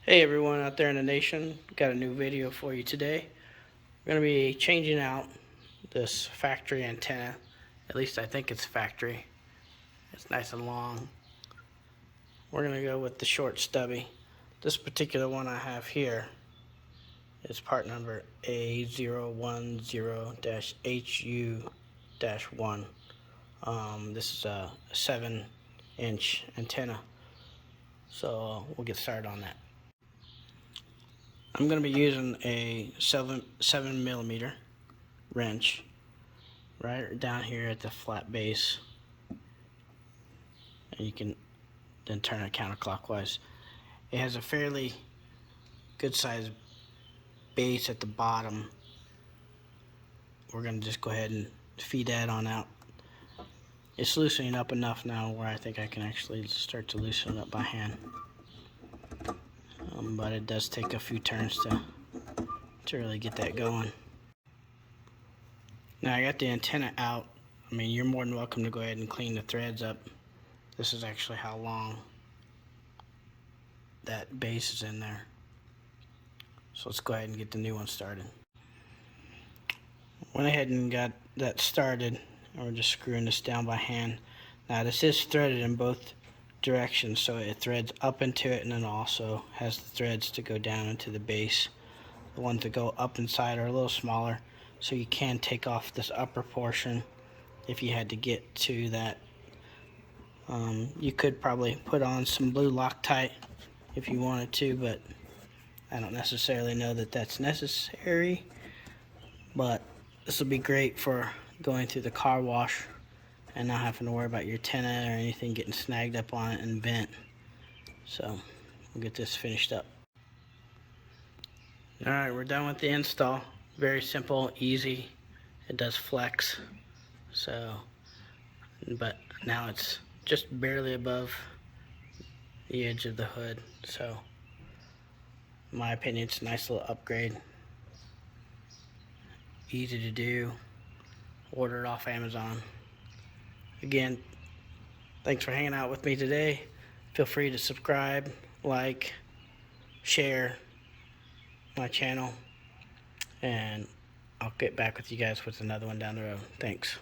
Hey everyone out there in the nation, got a new video for you today. We're going to be changing out this factory antenna. At least I think it's factory. It's nice and long. We're going to go with the short stubby. This particular one I have here is part number A010-HU-1. This is a 7-inch antenna. So we'll get started on that. I'm going to be using a 7mm wrench right down here at the flat base, and you can then turn it counterclockwise. It has a fairly good sized base at the bottom. We're going to just go ahead and feed that on out. It's loosening up enough now where I think I can actually start to loosen it up by hand. But it does take a few turns to really get that going. Now I got the antenna out. I mean, you're more than welcome to go ahead and clean the threads up. This is actually how long that base is in there. So let's go ahead and get the new one started. Went ahead and got that started. We're just screwing this down by hand. Now this is threaded in both directions, so it threads up into it and then also has the threads to go down into the base. The ones that go up inside are a little smaller, so you can take off this upper portion if you had to get to that. You could probably put on some blue Loctite if you wanted to, but I don't necessarily know that that's necessary. But this will be great for going through the car wash and not having to worry about your antenna or anything getting snagged up on it and bent. So we'll get this finished up. Alright, we're done with the install. Very simple, easy. It does flex. But now it's just barely above the edge of the hood. So in my opinion, it's a nice little upgrade. Easy to do. Order it off Amazon. Again, thanks for hanging out with me today. Feel free to subscribe, like, share my channel, and I'll get back with you guys with another one down the road. Thanks.